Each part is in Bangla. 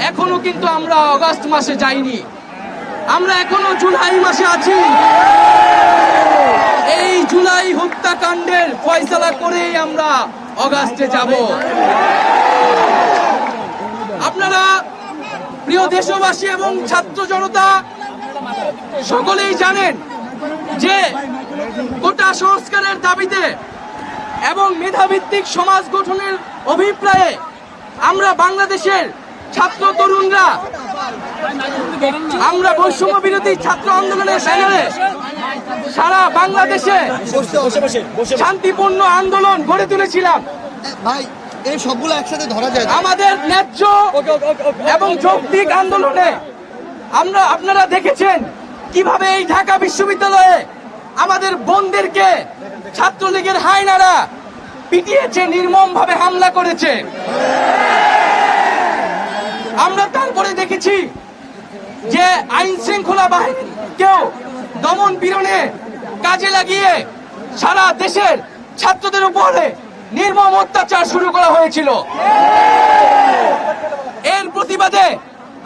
এখনো কিন্তু আমরা অগাস্ট মাসে যাইনি, আমরা এখনো জুলাই মাসে আছি। এই জুলাই হত্যাকাণ্ডের ফয়সালা করেই আমরা অগাস্টে যাব। আপনারা প্রিয় দেশবাসী এবং ছাত্র জনতা সকলেই জানেন যে কোটা সংস্কারের দাবিতে এবং মেধাভিত্তিক সমাজ গঠনের অভিপ্রায়ে আমরা বাংলাদেশের ছাত্র তরুণরা আমরা বৈষম্য বিরোধী ছাত্র আন্দোলনের ব্যানারে সারা বাংলাদেশে শান্তিপূর্ণ আন্দোলন গড়ে তুলেছিলাম। ভাই এই সবগুলো একসাথে ধরা যায়। আমাদের ন্যায্য এবং যৌক্তিক আন্দোলনে আপনারা দেখেছেন কিভাবে এই ঢাকা বিশ্ববিদ্যালয়ে আমাদের বোনদেরকে ছাত্রলীগের হায়নারা পিটিয়েছে, নির্মমভাবে হামলা করেছে। আমরা তারপরে দেখেছি যে আইন শৃঙ্খলা বাহিনীকেও দমন পীড়নে কাজে লাগিয়ে সারা দেশের ছাত্রদের উপরে নির্মম অত্যাচার শুরু করা হয়েছিল। এর প্রতিবাদে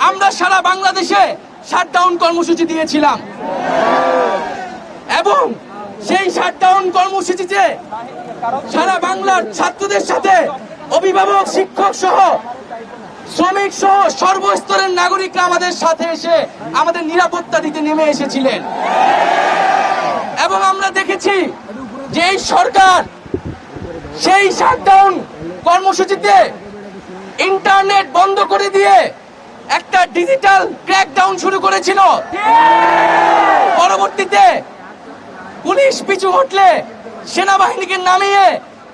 আমরা সারা বাংলাদেশে শাটডাউন কর্মসূচি দিয়েছিলাম এবং সেই শাটডাউন কর্মসূচিতে সারা বাংলার ছাত্রদের সাথে অভিভাবক, শিক্ষক সহ শ্রমিক সহ সর্বস্তরের নাগরিকরা আমাদের সাথে এসে আমাদের নিরাপত্তা দিতে নেমে এসেছিলেন। এবং আমরা দেখেছি যে এই সরকার সেই শাটডাউন কর্মসূচিতে ইন্টারনেট বন্ধ করে দিয়ে একটা ডিজিটাল ক্র্যাকডাউন শুরু করেছিল। পরবর্তীতে পুলিশ পিছু হটলে সেনাবাহিনীকে নামিয়ে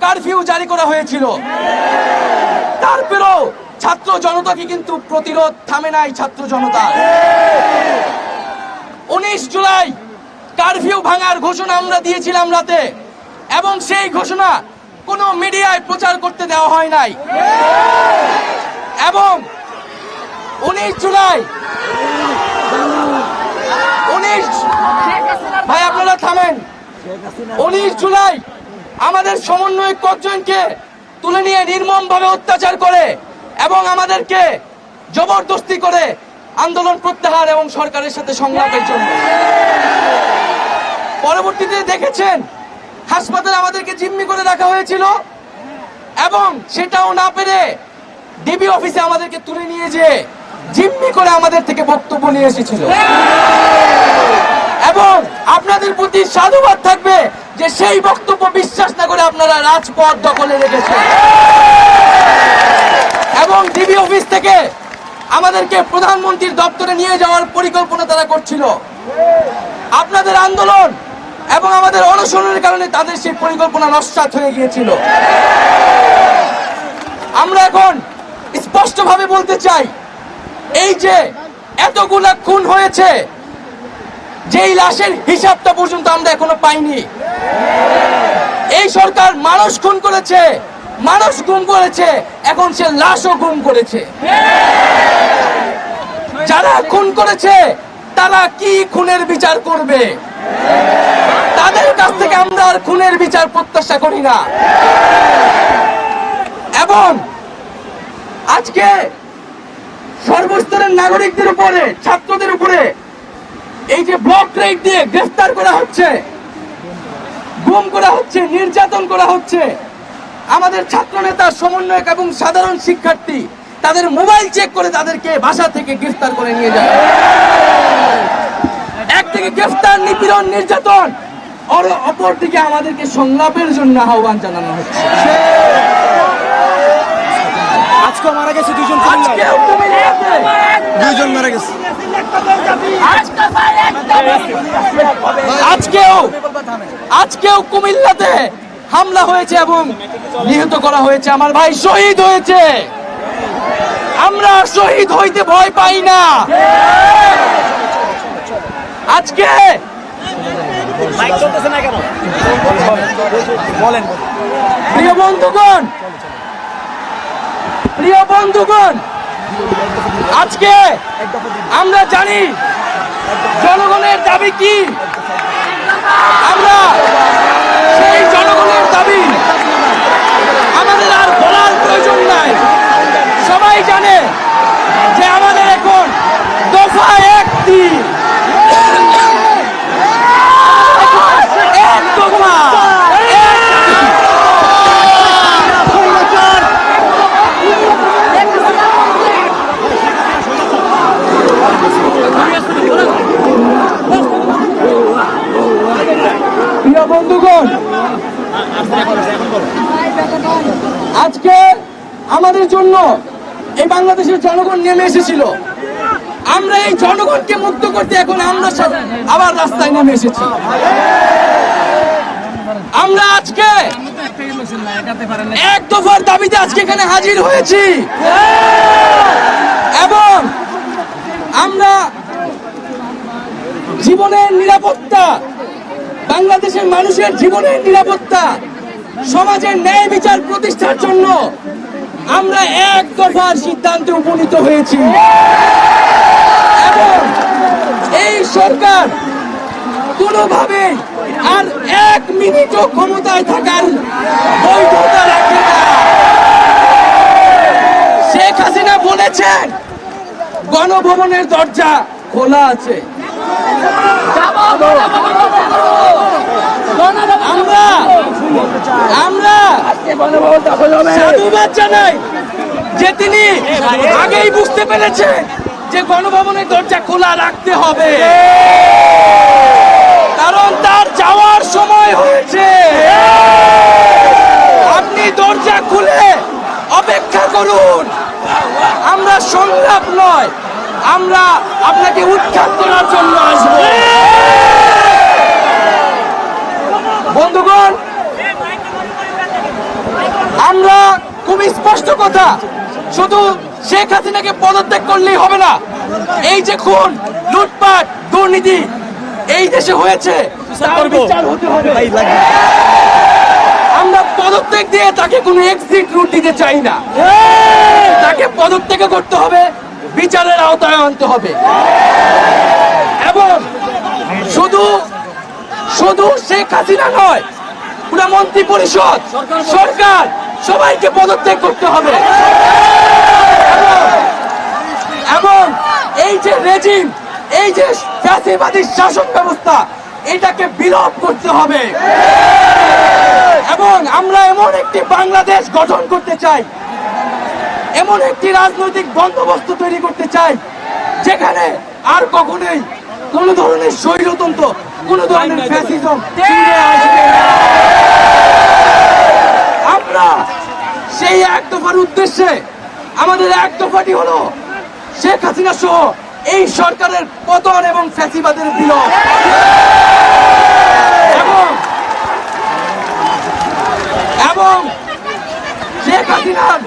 কারফিউ জারি করা হয়েছিল। তারপরেও ছাত্র জনতাকে কিন্তু প্রতিরোধ থামে নাই। ছাত্র জনতা 19 জুলাই কারফিউ ভাঙার ঘোষণা আমরা দিয়েছিলাম রাতে, এবং সেই ঘোষণা কোনো মিডিয়ায় প্রচার করতে দেওয়া হয় নাই। এবং 19 জুলাই ভাই আপনারা থামেন। 19 জুলাই আমাদের সমন্বয়ক কয়েকজনকে তুলে নিয়ে নির্মমভাবে অত্যাচার করে এবং আমাদেরকে জবরদস্তি করে আন্দোলন প্রত্যাহার এবং সরকারের সাথে সংলাপের জন্য। পরবর্তীতে দেখেছেন হাসপাতালে আমাদেরকে জিম্মি করে রাখা হয়েছিল এবং সেটাও না পেরে ডিবি অফিসে আমাদেরকে তুলে নিয়ে যেয়ে জিম্মি করে আমাদের থেকে বক্তব্য নিয়ে এসেছিল। এবং আপনাদের প্রতি সাধুবাদ থাকবে যে সেই বক্তব্য বিশ্বাস না করে আপনারা রাজপথ দখলে রেখেছেন এবং ডিবি অফিস থেকে আমাদেরকে প্রধানমন্ত্রীর দপ্তরে নিয়ে যাওয়ার পরিকল্পনা তারা করছিল। আপনাদের আন্দোলন এবং আমাদের অনশনের কারণে তাদের সেই পরিকল্পনা নস্যাৎ হয়ে গিয়েছিল। আমরা এখন স্পষ্টভাবে বলতে চাই, এই যে এতগুলা খুন হয়েছে, যেই লাশের হিসাবটা পর্যন্ত আমরা এখনো পাইনি। এই সরকার মানুষ খুন করেছে, মানুষ গুম করেছে, এখন সে লাশও গুম করেছে। যারা খুন করেছে তারা কি খুনের বিচার করবে? তাদের কাছ থেকে আমরা আর খুনের বিচার প্রত্যাশা করি না। এবং আজকে সর্বস্তরের নাগরিকদের উপরে, ছাত্রদের উপরে এই যে ব্লক রেড দিয়ে গ্রেফতার করা হচ্ছে, গুম করা হচ্ছে, নির্যাতন করা হচ্ছে, আমাদের ছাত্র নেতা, সমন্বয়ক এবং সাধারণ শিক্ষার্থী তাদের মোবাইল চেক করে তাদেরকে বাসা থেকে গ্রেফতার করে নিয়ে যায়। একদিকে গ্রেফতার, নিপীড়ন, নির্যাতন, অপরদিকে আমাদেরকে সংলাপের জন্য আহ্বান জানানো হচ্ছে। আজকে মারা গেছে দুইজন মারা গেছে। আজকেও কুমিল্লাতে হামলা হয়েছে এবং নিহত করা হয়েছে। আমার ভাই শহীদ হয়েছে। আমরা শহীদ হইতে ভয় পাই না। আজকে প্রিয় বন্ধুগণ, আজকে আমরা জানি জনগণের দাবি কি। আমরা সেই জনগণের দাবি আমাদের আর বলার প্রয়োজন নাই। সবাই জানে যে এই বাংলাদেশের জনগণ নেমে এসেছিল। আমরা এই জনগণকে মুক্ত করতে এখন আমরা আবার রাস্তায় নেমে এসেছি। আমরা আজকে এক দফার দাবিতে আজকে এখানে হাজির হয়েছি এবং আমরা জীবনের নিরাপত্তা, বাংলাদেশের মানুষের জীবনের নিরাপত্তা, সমাজের ন্যায় বিচার প্রতিষ্ঠার জন্য আমরা এক দফার সিদ্ধান্তে উপনীত হয়েছি এবং এই সরকার কোনোভাবে আর এক মিনিটও ক্ষমতায় থাকার বৈধতা রাখে না। শেখ হাসিনা বলেছেন গণভবনের দরজা খোলা আছে। আমরা সাধুবাদ জানাই যে তিনি আগেই বুঝতে পেরেছেন যে গণভবনের দরজা খোলা রাখতে হবে, কারণ তার যাওয়ার সময় হয়েছে। আপনি দরজা খুলে অপেক্ষা করুন। আমরা সংলাপ নয়, আমরা আপনাকে উৎখাত করার জন্য আসবো। বন্ধুগণ, আমরা খুব স্পষ্ট কথা, শুধু শেখ হাসিনাকে পদত্যাগ করলেই হবে না। এই যে খুন, লুটপাট, দুর্নীতি এই দেশে হয়েছে, তার বিচার হতে হবে। আমরা পদত্যাগ দিয়ে তাকে কোনো এক্সিট রুট দিতে চাই না। তাকে পদত্যাগ করতে হবে, বিচারের আওতায় আনতে হবে এবং শুধু শেখ হাসিনা নয়, পুরো মন্ত্রী পরিষদ, সরকার সবাইকে পদত্যাগ করতে হবে এবং এই যে রেজিম, এই যে ফ্যাসিবাদী শাসন ব্যবস্থা, এটাকে বিলোপ করতে হবে এবং আমরা এমন একটি বাংলাদেশ গঠন করতে চাই, এমন একটি রাজনৈতিক বন্দোবস্ত তৈরি করতে চাই যেখানে আর কখনোই কোন ধরনের স্বৈরতন্ত্র, কোন ধরনের ফ্যাসিজম ফিরে আসবে না। আমরা সেই এক দফার উদ্দেশ্যে আমাদের এক দফাটি হলো শেখ হাসিনা সহ এই সরকারের পতন এবং ফ্যাসিবাদের বিলোপ এবং শেখ হাসিনার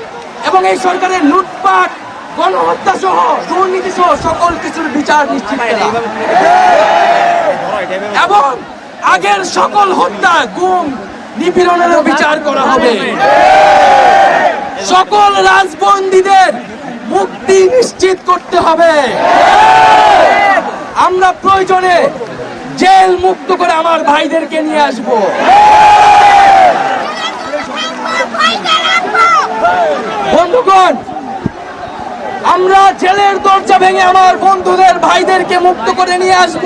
এবং এই সরকারের লুটপাট, গণহত্যা সহ দুর্নীতি সহ সকল কিছুর বিচার নিশ্চিত করা এবং আগের সকল হত্যা, গুম, নিপীড়নের বিচার করা হবে। সকল রাজবন্দীদের মুক্তি নিশ্চিত করতে হবে। আমরা প্রয়োজনে জেল মুক্ত করে আমার ভাইদেরকে নিয়ে আসব। বন্ধুগণ, আমরা জেলের দরজা ভেঙে আমার বন্ধুদের, ভাইদেরকে মুক্ত করে নিয়ে আসব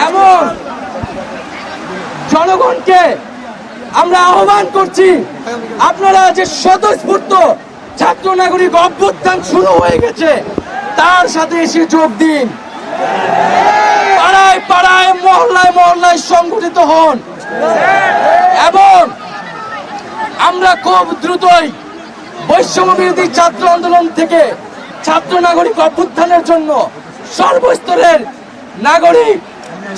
এবং জনগণকে আমরা আহ্বান করছি, আপনারা যে স্বতঃস্ফূর্ত ছাত্র নাগরিক অভ্যুত্থান শুরু হয়ে গেছে, তার সাথে এসে যোগ দিন। পাড়ায় পাড়ায়, মহল্লায় মহল্লায় সংগঠিত হন এবং আমরা খুব দ্রুতই বৈষম্য বিরোধী ছাত্র আন্দোলন থেকে ছাত্র নাগরিক অভ্যুত্থানের জন্য সর্বস্তরের নাগরিক,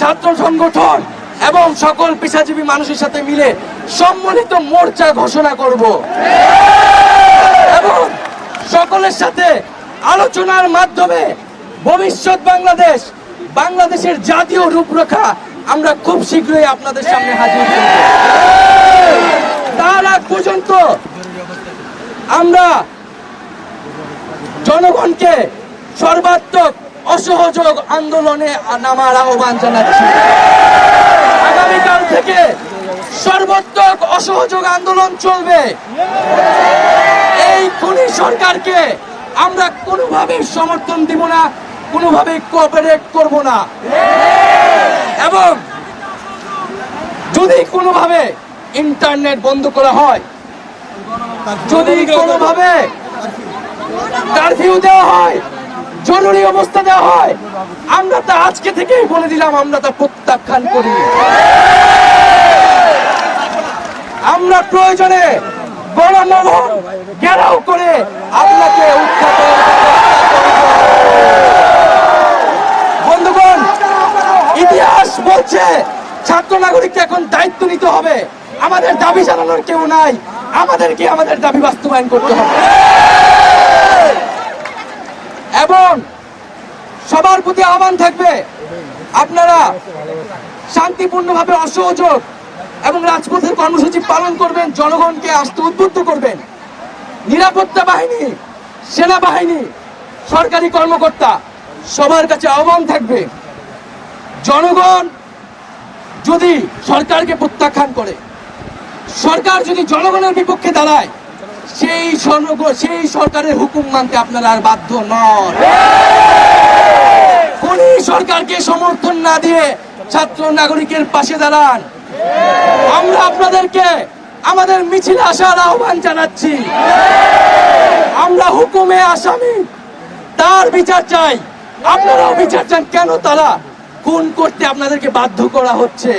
ছাত্র সংগঠন এবং সকল পেশাজীবী মানুষের সাথে মিলে সম্মিলিত মোর্চা ঘোষণা করব এবং সকলের সাথে আলোচনার মাধ্যমে ভবিষ্যৎ বাংলাদেশের জাতীয় রূপরেখা আমরা খুব শীঘ্রই আপনাদের সামনে হাজির করব। তার আগ পর্যন্ত আমরা জনগণকে সর্বাত্মক অসহযোগ আন্দোলনে নামার আহ্বান জানাচ্ছি। আগামীকাল থেকে সর্বাত্মক অসহযোগ আন্দোলন চলবে। এই খুনি সরকারকে আমরা কোনোভাবে সমর্থন দিব না, কোনোভাবে কোঅপারেট করব না এবং যদি কোনোভাবে ইন্টারনেট বন্ধ করা হয়, যদি কোনোভাবে কারফিউ দেওয়া হয়, জরুরি অবস্থা দেওয়া হয়, আমরা তা আজকে থেকেই বলে দিলাম, আমরা তা প্রত্যাখ্যান করি। আমরা প্রয়োজনে গণমোহন ঘেরাও করে আপনাকে উৎখাতের ব্যবস্থা করব। বন্ধুগণ, ইতিহাস বলছে ছাত্র নাগরিককে এখন দায়িত্ব নিতে হবে। আমাদের দাবি জানানোর কেউ নাই, আমাদেরকে আমাদের দাবি বাস্তবায়ন করতে হবে। এবং সবার প্রতি আহ্বান থাকবে, আপনারা শান্তিপূর্ণভাবে অসহযোগ এবং রাজপথের কর্মসূচি পালন করবেন, জনগণকে আসতে উদ্বুদ্ধ করবেন। নিরাপত্তা বাহিনী, সেনাবাহিনী, সরকারি কর্মকর্তা সবার কাছে আহ্বান থাকবে, জনগণ যদি সরকারকে প্রত্যাখ্যান করে, সরকার যদি জনগণের বিপক্ষে দাঁড়ায়, সেই সরকারের হুকুম মানতে আপনারা আর বাধ্য নন। কোন সরকারকে সমর্থন না দিয়ে ছাত্র নাগরিকের পাশে দাঁড়ান। আমরা আপনাদেরকে আমাদের মিছিলে আসার আহ্বান জানাচ্ছি। আমরা হুকুমে আসামি, তার বিচার চাই। আপনারাও বিচার চান, কেন তারা খুন করতে আপনাদেরকে বাধ্য করা হচ্ছে।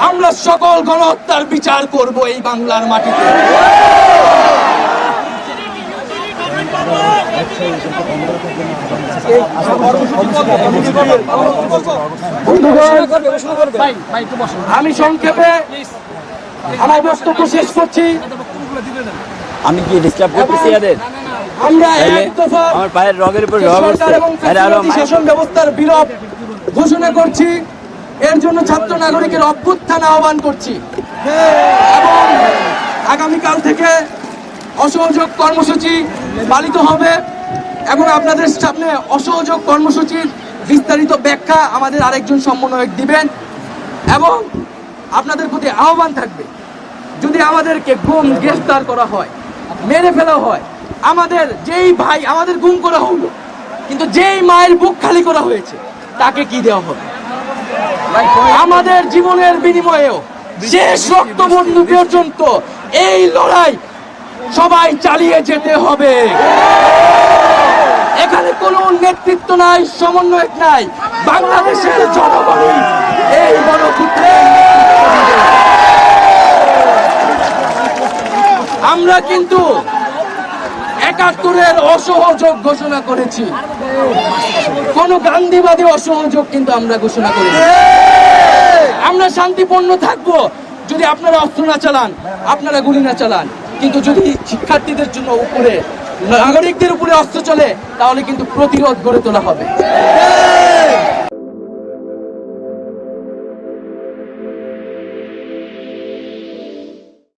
আমরা সকল গণহত্যার বিচার করব এই বাংলার মাটিতে। আমি সংক্ষেপে আমার বক্তব্য শেষ করছি। আমি কি ডিস্টার্ব করতেছি এদের? আমরা এক দফা আমার পায়ের রগের উপর রগ সরকার এবং ফ্যাসিবাদী শাসন ব্যবস্থার বিলোপ ঘোষণা করছি। এর জন্য ছাত্র নাগরিকের অভ্যুত্থান আহ্বান করছি এবং আগামীকাল থেকে অসহযোগ কর্মসূচি পালিত হবে এবং আপনাদের সামনে অসহযোগ কর্মসূচির বিস্তারিত ব্যাখ্যা আমাদের আরেকজন সমন্বয়ক দিবেন। এবং আপনাদের প্রতি আহ্বান থাকবে, যদি আমাদেরকে গ্রেফতার করা হয়, মেরে ফেলা হয়, আমাদের যেই ভাই আমাদের গুম করা হলো, কিন্তু যেই মায়ের বুক খালি করা হয়েছে তাকে কি দেওয়া হবে? আমাদের জীবনের বিনিময়েও শেষ রক্তবন্ধু পর্যন্ত এই লড়াই সবাই চালিয়ে যেতে হবে। এখানে কোনো নেতৃত্ব নাই, সমন্বয়ক নাই, বাংলাদেশের জনগণই এই গণপুত্রে। আমরা কিন্তু ৭১-এর অসহযোগ ঘোষণা করেছি, কোন গান্ধীবাদী অসহযোগ কিন্তু আমরা ঘোষণা করেছি। আমরা শান্তিপূর্ণ থাকবো যদি আপনারা অস্ত্র না চালান, আপনারা গুলি না চালান, কিন্তু যদি শিক্ষার্থীদের জন্য উপরে, নাগরিকদের উপরে অস্ত্র চলে, তাহলে কিন্তু প্রতিরোধ গড়ে তোলা হবে।